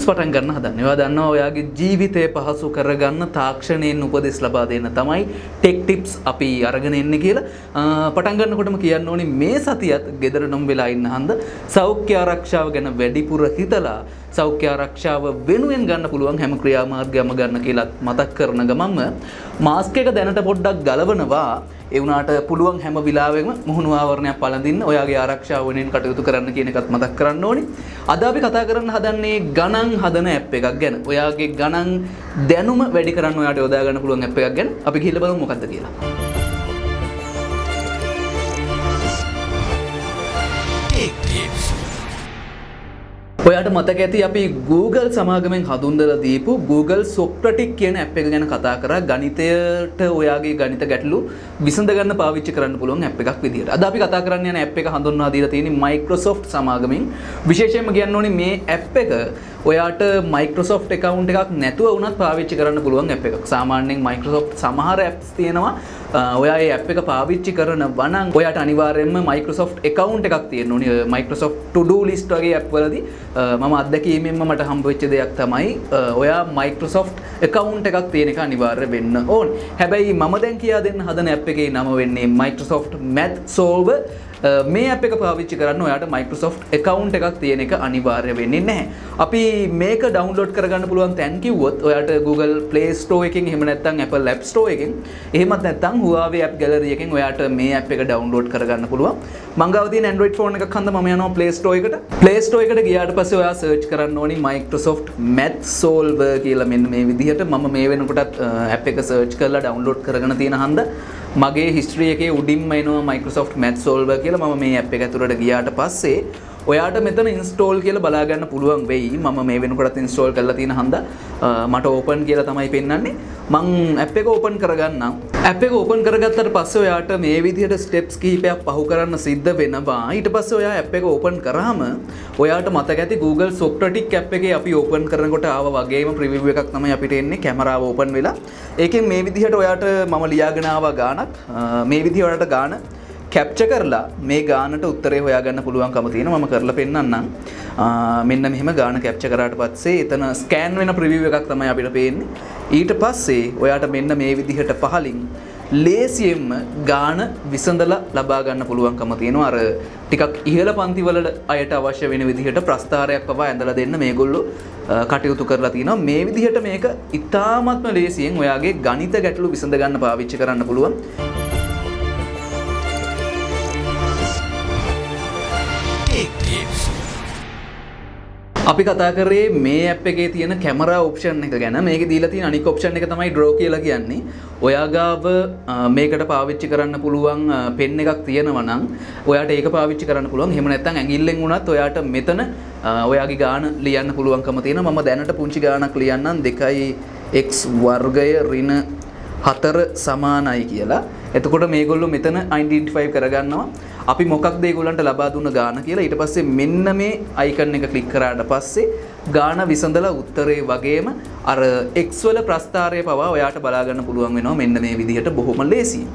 Tips පටන් ගන්න හදන්නේ. ඔයා දන්නවා ඔයාගේ ජීවිතය පහසු කරගන්න තාක්ෂණයෙන් උපදෙස් ලබා දෙන්න තමයි ටෙක් ටිප්ස් අපි අරගෙන එන්නේ කියලා. පටන් ගන්නකොටම කියන්න ඕනේ මේ සතියත් ගෙදර නම් වෙලා ඉන්න හන්ද සෞඛ්‍ය ආරක්ෂාව ගැන වැඩිපුර හිතලා සෞඛ්‍ය ආරක්ෂාව වෙනුවෙන් ගන්න පුළුවන් හැම ක්‍රියාමාර්ගයක්ම ගන්න කියලා මතක් කරන ගමන්ම මාස්ක් එක දැනට පොඩ්ඩක් ගලවනවා. ඒ වුණාට පුළුවන් හැම වෙලාවෙම මුහුණු ආවරණයක් පළඳින්න ඔයාගේ ආරක්ෂාව වෙනුවෙන් කටයුතු කරන්න කියන එකත් මතක් කරන්න ඕනේ. අද අපි කතා කරන්න හදන්නේ ගණන් හදන ඇප් එකක් ගැන. ඔයාගේ ගණන් දැනුම වැඩි කරන්න ඔයාට යොදා ගන්න පුළුවන් ඇප් එකක් ගැන. අපි ගිහිල්ලා බලමු මොකක්ද කියලා. ඔයාට මතක ඇති අපි Google සමාගමෙන් හඳුන්වලා දීපු Google Socratic කියන ඇප් එක ගැන කතා කරා. ගණිතයට ඔයාගේ ගණිත ගැටලු විසඳ ගන්න පාවිච්චි කරන්න පුළුවන් ඇප් එකක් විදියට. අද අපි කතා කරන්න යන ඇප් එක හඳුන්වා දීලා තියෙන්නේ Microsoft සමාගමෙන්. විශේෂයෙන්ම කියන්න ඕනේ මේ ඇප් එක ඔයාට Microsoft account එකක් නැතුව වුණත් පාවිච්චි කරන්න පුළුවන් ඇප් එකක්. සාමාන්‍යයෙන් Microsoft සමහර apps තියෙනවා. ඔයා මේ ඇප් එක පාවිච්චි කරනවා නම් ඔයාට අනිවාර්යයෙන්ම Microsoft account එකක් තියෙන්න ඕනේ. Microsoft to do list වගේ ඇප් වලදී මම අත්දැකීමෙන්ම මට හම්බ වෙච්ච දෙයක් තමයි ඔයා Microsoft account එකක් තියෙන එක අනිවාර්ය වෙන්න ඕනේ. හැබැයි මම දැන් කියා දෙන්න හදන ඇප් එකේ නම වෙන්නේ Microsoft Math Solver. මේ ඇප් එක පාවිච්චි කරන්න ඔයාට Microsoft account එකක් තියෙන එක අනිවාර්ය වෙන්නේ නැහැ. අපි මේක download කරගන්න පුළුවන් තැන් කිව්වොත් ඔයාට Google Play Store එකෙන් එහෙම නැත්නම් Apple App Store එකෙන් එහෙමත් නැත්නම් Huawei App Gallery එකෙන් ඔයාට මේ ඇප් එක download කරගන්න පුළුවන්. මං ගාව තියෙන Android phone එකක් හන්ද මම යනවා Play Store එකට. Play Store එකට ගියාට පස්සේ ඔයා search කරන්න ඕනි Microsoft Math Solver කියලා මෙන්න මේ විදිහට. මම මේ වෙනකොටත් ඇප් එක search කරලා download කරගෙන තියෙන හන්ද මගේ history එකේ උඩින්ම එනවා Microsoft Math Solver කියලා. මම මේ ඇප් එක ඇතුළට ගියාට පස්සේ ඔයාට මෙතන install කියලා බලා ගන්න පුළුවන් වෙයි. මම මේ වෙනකොටත් install කරලා තියෙන හන්ද මට open කියලා තමයි පෙන්නන්නේ. මං ඇප් එක open කරගන්නම්. ඇප් එක open කරගත්තට පස්සේ ඔයාට මේ විදිහට steps කිහිපයක් පහු කරන්න සිද්ධ වෙනවා. ඊට පස්සේ ඔයා ඇප් එක open කරාම ඔයාට මතක ඇති Google Socratic ඇප් එකේ අපි open කරනකොට ආව වගේම preview එකක් තමයි අපිට එන්නේ. කැමරාව open වෙලා. ඒකෙන් මේ විදිහට ඔයාට මම ලියාගෙන ආවා ගානක්. මේ විදිහට ඔයාට ගාන කැප්චර් කරලා මේ ගානට උත්තරේ හොයාගන්න පුළුවන්කම තියෙනවා. මම කරලා පෙන්නන්නම්. මෙන්න මෙහෙම ගාන කැප්චර් කරාට පස්සේ එතන ස්කෑන් වෙන ප්‍රිවිව් එකක් තමයි අපිට පේන්නේ. ඊට පස්සේ ඔයාට මෙන්න මේ විදිහට පහලින් ලේසියෙන්ම ගාන විසඳලා ලබා ගන්න පුළුවන්කම තියෙනවා. අර ටිකක් ඉහළ පන්ති වල අයට අවශ්‍ය වෙන විදිහට ප්‍රස්ථාරයක් පවා ඇඳලා දෙන්න මේගොල්ලෝ කටයුතු කරලා තිනවා. මේ විදිහට මේක ඉතාමත්ම ලේසියෙන් ඔයාගේ ගණිත ගැටලු විසඳ ගන්න පාවිච්චි කරන්න පුළුවන්. අපි කතා කරේ මේ ඇප් එකේ තියෙන කැමරා ඔප්ෂන් එක ගැන. මේකේ දීලා තියෙන අනික් ඔප්ෂන් එක තමයි draw කියලා කියන්නේ. ඔයා ගාව මේකට පාවිච්චි කරන්න පුළුවන් පෙන් එකක් තියෙනවා නම් ඔයාට ඒක පාවිච්චි කරන්න පුළුවන්. එහෙම නැත්නම් ඇඟිල්ලෙන් වුණත් ඔයාට මෙතන ඔයාගේ ගාන ලියන්න පුළුවන්කම තියෙනවා. මම දැනට පුංචි ගානක් ලියන්නම් 2x වර්ගය ඍණ 4 සමානයි කියලා. එතකොට මේගොල්ලෝ මෙතන identify කරගන්නවා අපි මොකක්ද ඒගොල්ලන්ට ලබා දුන්න ගාන කියලා. ඊට පස්සේ මෙන්න මේ icon එක ක්ලික් කරාට පස්සේ ගාන විසඳලා උත්තරේ වගේම අර x වල ප්‍රස්ථාරය පවා ඔයාට බලා ගන්න පුළුවන් වෙනවා මෙන්න මේ විදිහට බොහොම ලේසියෙන්.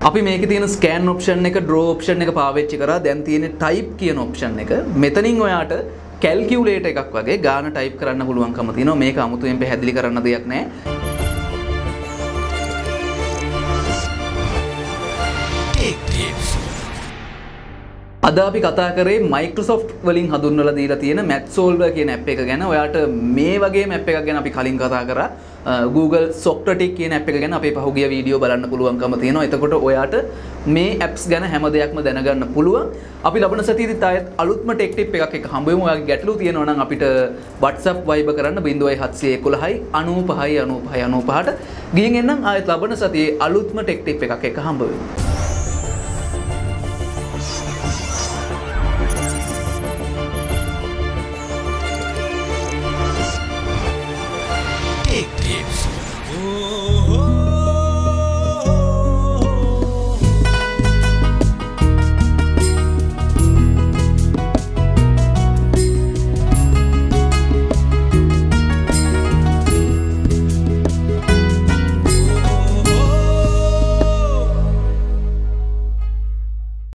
අපි මේකේ තියෙන scan option එක draw option එක පාවිච්චි කරා. දැන් තියෙන type කියන option එක. මෙතනින් ඔයාට calculator එකක් වගේ ගාන type කරන්න පුළුවන්කම තියෙනවා. මේක අමුතුවෙන් පැහැදිලි කරන්න දෙයක් නැහැ. අද අපි කතා කරේ Microsoft වලින් හඳුන්වලා දීලා තියෙන Math Solver කියන ඇප් එක ගැන. ඔයාට මේ වගේම ඇප් එකක් ගැන අපි කලින් කතා කරා. Google Socratic කියන ඇප් එක ගැන අපේ පහුගිය වීඩියෝ බලන්න පුළුවන්කම තියෙනවා. එතකොට ඔයාට මේ apps ගැන හැම දෙයක්ම දැනගන්න පුළුවන්. අපි ලබන සතියේදී තායත් අලුත්ම ටෙක් ටිප් එකක් එක හම්බ වෙමු. ඔයාගේ ගැටලු තියෙනවා නම් අපිට WhatsApp Viber කරන්න 0711 95 95 95ට ගිහින් එන්නම්. ආයෙත් ලබන සතියේ අලුත්ම ටෙක් ටිප් එකක් එක හම්බ වෙමු.